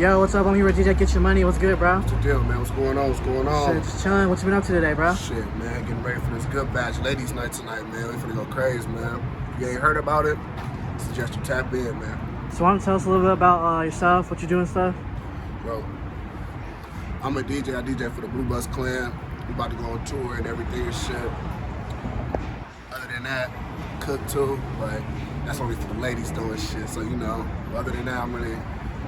Yo, what's up? I'm here with Djgetchamoney. What's good, bro? What's the deal, man? What's going on? What's going on? Shit, just chilling. What you been up to today, bro? Shit, man. Getting ready for this good batch ladies' night tonight, man. We finna go crazy, man. If you ain't heard about it, I suggest you tap in, man. So why don't you tell us a little bit about yourself, what you do and stuff? Bro, I'm a DJ. I DJ for the BlueBucksClan. We about to go on tour and everything and shit. Other than that, cook too, but that's only for the ladies doing shit. So, you know, other than that, I'm really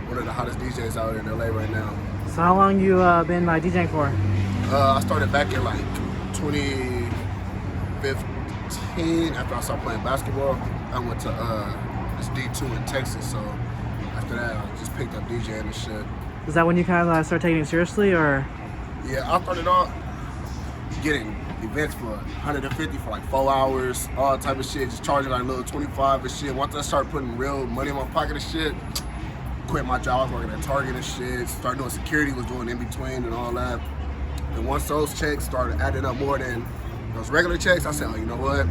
one of the hottest DJs out in LA right now. So how long you been DJing for? I started back in like 2015 after I started playing basketball. I went to this D2 in Texas, so after that I just picked up DJing and shit. Is that when you kind of started taking it seriously, or? Yeah, I started off getting events for 150 for like 4 hours, all type of shit, just charging like a little 25 and shit. Once I started putting real money in my pocket and shit, quit my job, I was working at Target and shit, started doing security, was doing in between and all that. And once those checks started adding up more than those regular checks, I said, oh, you know what?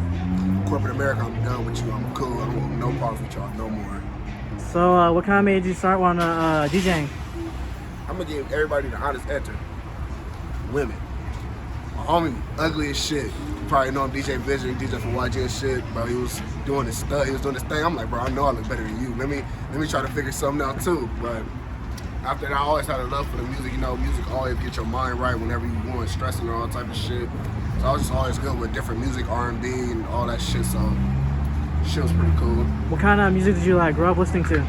Corporate America, I'm done with you, I'm cool, I don't want no problems with y'all no more. So what kind of made you start wanting DJing? I'm gonna give everybody the honest answer. Women. My homie, ugly as shit. You probably know him, DJ Vision, DJ for YG and shit, bro. He was doing his stuff, he was doing his thing. I'm like, bro, I know I look better than you. Let me try to figure something out too. But after that, I always had a love for the music. You know, music always get your mind right whenever you want, stressing and all type of shit. So I was just always good with different music, R&B and all that shit. So shit was pretty cool. What kind of music did you grow up listening to?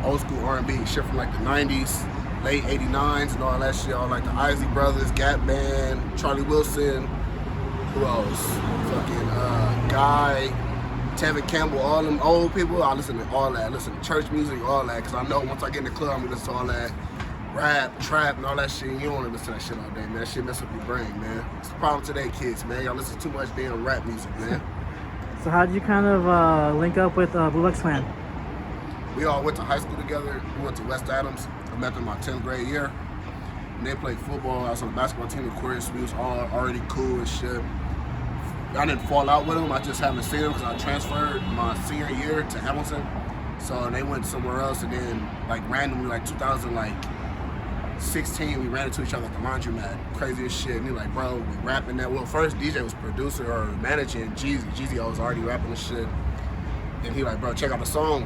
Old school R&B, shit from like the 90s. Late 89s and all that shit, all like the Isley Brothers, Gap Band, Charlie Wilson, who else? Fucking Guy, Tevin Campbell, all them old people. I listen to all that. I listen to church music, all that, because I know once I get in the club, I'm gonna listen to all that rap, trap, and all that shit. You don't want to listen to that shit all day, man. That shit mess up your brain, man. It's the problem today, kids, man. Y'all listen to too much damn rap music, man. So how did you kind of link up with BlueBucksClan? We all went to high school together. We went to West Adams. I met them my 10th grade year. And they played football. I was on the basketball team, of course. We was all already cool and shit. I didn't fall out with them. I just haven't seen them because I transferred my senior year to Hamilton. So they went somewhere else, and then like randomly, like 2016, we ran into each other at the laundromat. Crazy as shit. And he like, bro, we rapping that. Well, first DJ was producer or managing Jeezy. Jeezy was already rapping the shit. And he like, bro, check out the song.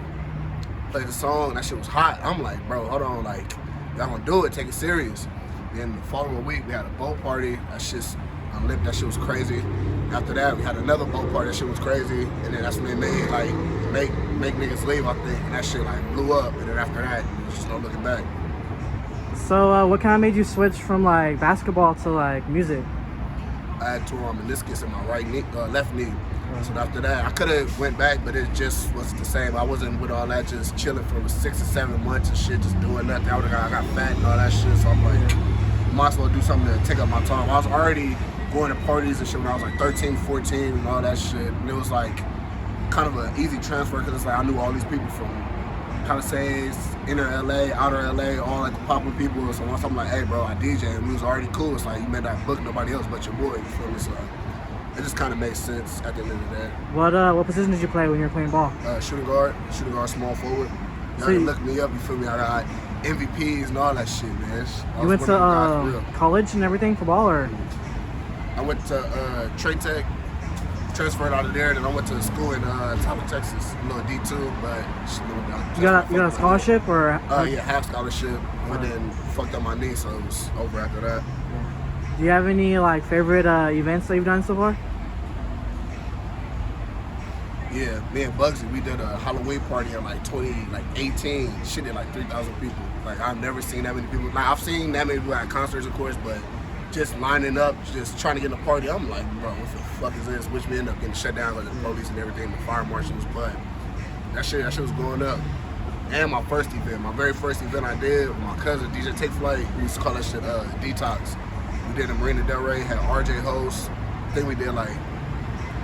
Played the song, and that shit was hot. I'm like, bro, hold on, like, y'all gonna do it, take it serious. Then the following week, we had a boat party. That shit's unlit, that shit was crazy. After that, we had another boat party, that shit was crazy. And then that's when they made, like, make niggas leave, I think. And that shit, like, blew up. And then after that, it was just no looking back. So what kind of made you switch from, like, basketball to, like, music? I had torn my meniscus in my left knee. So after that, I could have went back, but it just was the same. I wasn't with all that, just chilling for 6 or 7 months and shit, just doing nothing. I got fat and all that shit, so I'm like, might as well do something to take up my time. I was already going to parties and shit when I was like 13, 14 and all that shit. And it was like kind of an easy transfer because it's like I knew all these people from Palisades, inner LA, outer LA, all like the popular people. So once I'm like, hey bro, I DJ, and we was already cool. It's like you made that book, nobody else but your boy, you feel me? So it just kind of makes sense at the end of the day. What position did you play when you were playing ball? Shooting guard, small forward. Y'all can look me up, you feel me? I got MVPs and all that shit, man. You went to college and everything for ball, or? I went to Trade Tech, transferred out of there, then I went to school in Tyler, Texas, a little D2, but you got a scholarship or? Yeah, half scholarship, but then fucked up my knee, so it was over after that. Do you have any like favorite events that you've done so far? Yeah, me and Bugsy, we did a Halloween party in like 2018. Shit did like 3,000 people. Like I've never seen that many people. Like I've seen that many people at concerts, of course, but just lining up, just trying to get in the party, I'm like, bro, what the fuck is this? Which we ended up getting shut down by the police and everything, the fire marshals. But that shit was going up. And my first event, my very first event I did with my cousin, DJ Take Flight, we used to call that shit Detox. We did in Marina Del Rey, had RJ host. I think we did like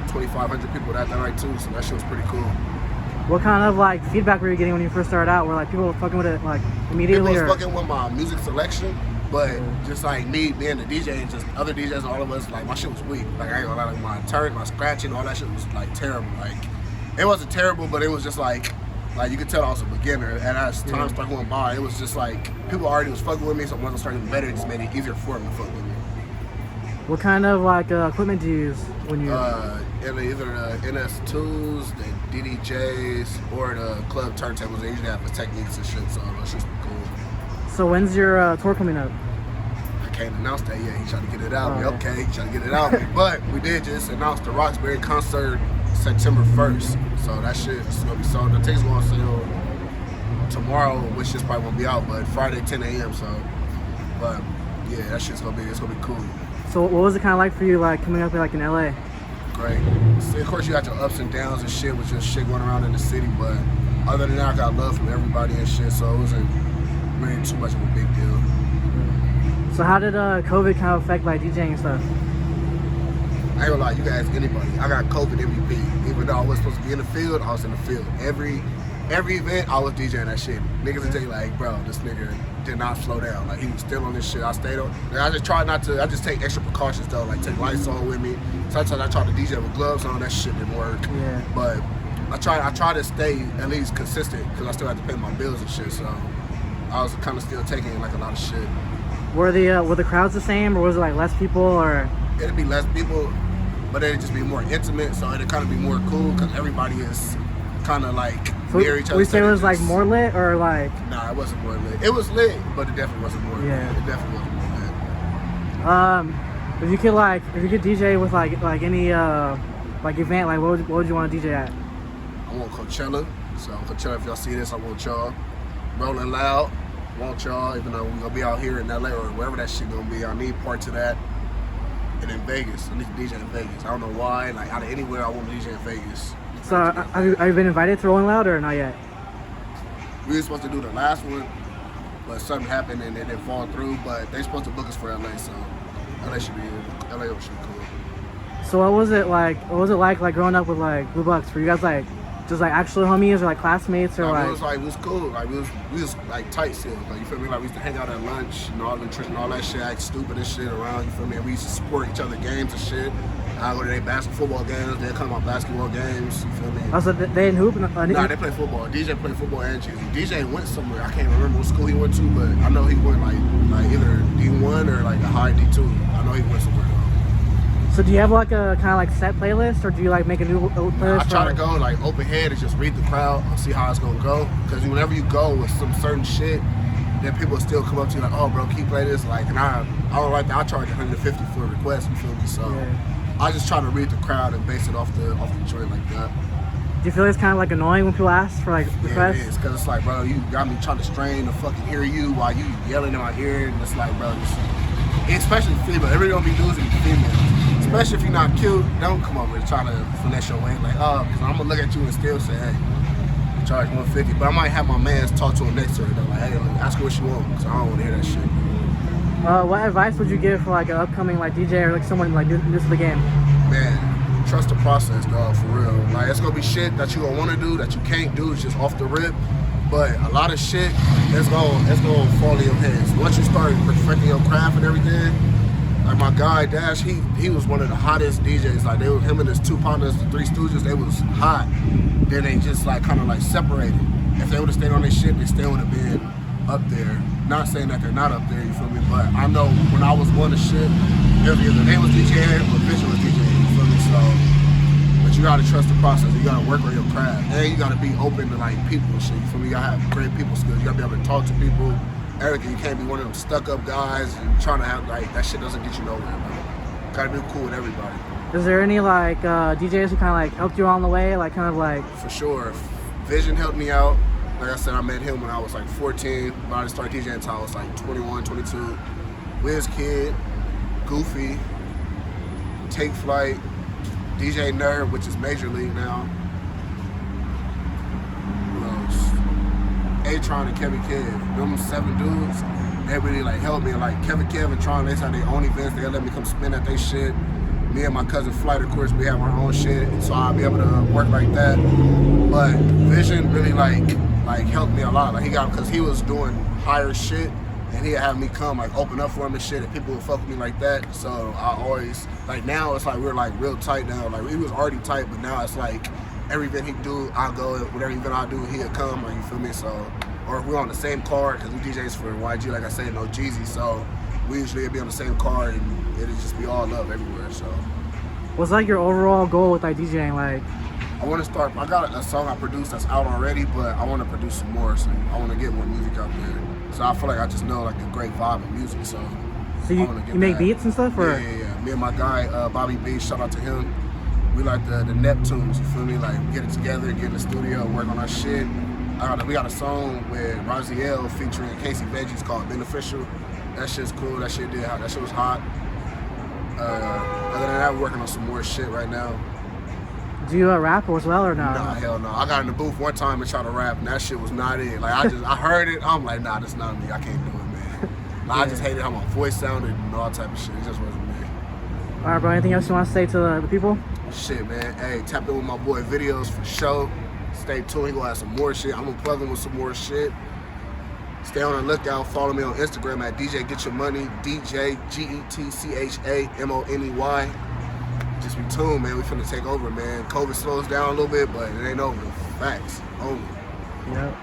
2,500 people that night too, so that shit was pretty cool. What kind of like feedback were you getting when you first started out? Were like people fucking with it like immediately? People was fucking with my music selection, but just like me being the DJ and just other DJs and all of us, like my shit was weak. Like I ain't gonna lie, like my turn, my scratching, all that shit was like terrible. Like it wasn't terrible, but it was just like Like you could tell I was a beginner, and as time started going by, it was just like people already was fucking with me. So once I started getting better, it just made it easier for them to fuck with me. What kind of like equipment do you use when you? Either the NS2s, the DJs, or the club turntables. They usually have the techniques and shit, so that's just cool. So when's your tour coming up? I can't announce that yet. He trying to get it out. Okay, he trying to get it out. But we did just announce the Roxbury concert September 1st. So that shit is gonna be sold. The tickets gonna sell tomorrow, which just probably won't be out, but Friday 10 a.m. So, but yeah, that shit's gonna be cool. So what was it kind of like for you, like coming up like in LA? Great. See, of course, you got your ups and downs and shit with just shit going around in the city, but other than that, I got love from everybody and shit, so it wasn't really too much of a big deal. So how did COVID kind of affect like DJing and stuff? I ain't gonna lie, you can ask anybody. I got COVID MVP. Even though I was supposed to be in the field, I was in the field. Every event, I was DJing that shit. Niggas would tell you like, bro, this nigga did not slow down. Like he was still on this shit. I stayed on. Like, I just tried not to. I just take extra precautions though. Like take lights on with me. Sometimes I tried to DJ with gloves on. That shit didn't work. Yeah. But I try to stay at least consistent because I still have to pay my bills and shit. So I was kind of still taking like a lot of shit. Were the crowds the same, or was it like less people, or? It'd be less people, but it'd just be more intimate. So it'd kind of be more cool because everybody is kind of like near each other. Would you say it was like more lit or like? Nah, it wasn't more lit. It was lit, but it definitely wasn't more lit. It definitely wasn't more lit. If you could DJ with like any like event, like what would you want to DJ at? I want Coachella. So Coachella, if y'all see this, I want y'all. Rolling Loud, I want y'all. Even though we're gonna be out here in LA or wherever that shit gonna be, I need parts of that. And in Vegas, I need to DJ in Vegas. I don't know why. Like out of anywhere, I want to DJ in Vegas. So have you been invited to Rolling Loud or not yet? We were supposed to do the last one, but something happened and it didn't fall through. But they supposed to book us for LA, so LA should be cool. So what was it like? What was it like growing up with like BlueBucks? Were you guys like just like actual homies or like classmates or like? It was like it was cool. Like we was like tight still. Like you feel me? Like we used to hang out at lunch and all that shit, act stupid and shit around. You feel me? And we used to support each other games and shit. I go to their basketball games. They come out basketball games. You feel me? Oh, so they didn't hoop? Nah, they play football. DJ played football and cheesy. DJ went somewhere. I can't remember what school he went to, but I know he went like either D1 or like a high D2. I know he went somewhere. So do you have like a kind of like set playlist, or do you like make a new playlist? I try to go like open head and just read the crowd and see how it's gonna go. Because whenever you go with some certain shit, then people still come up to you like, oh bro, can you play this? Like, and I don't like that. I charge 150 for a request. You feel me? So I just try to read the crowd and base it off the joint like that. Do you feel it's kind of like annoying when people ask for like requests? Yeah, it is, because it's like, bro, you got me trying to strain to fucking hear you while you yelling in my ear, and it's like, bro, especially female. Everybody gonna be losing females. Especially if you're not cute, don't come over and try to finesse your way. Like, because I'm gonna look at you and still say, hey, charge 150. But I might have my mans talk to him next to her. They're like, hey, ask her what she wants, because I don't want to hear that shit. What advice would you give for like an upcoming like DJ or like someone like new to the game? Man, trust the process, dog, for real. Like, it's gonna be shit that you gonna want to do that you can't do. It's just off the rip. But a lot of shit, it's gonna fall in your hands. Once you start perfecting your craft and everything. Like my guy Dash, he was one of the hottest DJs. Like they was him and his two partners, the Three Stooges, they was hot. Then they just like kind of like separated. If they would have stayed on their shit, they still would have been up there. Not saying that they're not up there, you feel me? But I know when I was on the shit, either they was DJing or Vision was DJing, you feel me? So, but you gotta trust the process. You gotta work on your craft, and you gotta be open to like people and shit. You feel me? You gotta have great people skills. You gotta be able to talk to people. Everything. You can't be one of them stuck-up guys and trying to have like that shit doesn't get you nowhere, man. Gotta be cool with everybody. Is there any like DJs who kind of like helped you along the way, like kind of like? For sure, Vision helped me out. Like I said, I met him when I was like 14. But I didn't start DJing until I was like 21, 22. WizKid, Goofy, Take Flight, DJ Nerd, which is Major League now. A-Tron and Kevin Kev, them 7 dudes, they really like helped me. Like Kevin Kev and Tron, they had their own events. They let me come spin at their shit. Me and my cousin Flight, of course, we have our own shit, so I'll be able to work like that. But Vision really like helped me a lot. Like because he was doing higher shit, and he'd have me come like open up for him and shit, and people would fuck with me like that. So I always like now it's like we're like real tight now. Like we was already tight, but now it's like every event he do, I'll go. Whatever event I do, he'll come, or you feel me? So, or if we're on the same card, because we DJs for YG, like I said, no Jeezy, so we usually be on the same card, and it'll just be all love everywhere. So, what's like your overall goal with like DJing? Like, I want to start. I got a song I produced that's out already, but I want to produce some more. So I want to get more music out there. So I feel like I just know like a great vibe of music. So you make beats and stuff, or yeah. Me and my guy Bobby B, shout out to him. We like the Neptunes, you feel me? Like get it together, get in the studio, work on our shit. We got a song with Raziel featuring Casey Veggies called Beneficial. That shit's cool. That shit was hot. Other than that, we're working on some more shit right now. Do you rap as well or no? Nah, hell no. I got in the booth one time and tried to rap, and that shit was not it. Like I heard it. I'm like, nah, that's not me. I can't do it, man. Like, I just hated how my voice sounded and all type of shit. It just wasn't me. All right, bro. Anything else you want to say to the people? Shit, man. Hey, tap in with my boy Videos for sure. Stay tuned. He gonna have some more shit. I'm gonna plug him with some more shit. Stay on the lookout. Follow me on Instagram at Djgetchamoney. Djgetchamoney. Just be tuned, man. We finna take over, man. COVID slows down a little bit, but it ain't over. Facts. Over. Yep.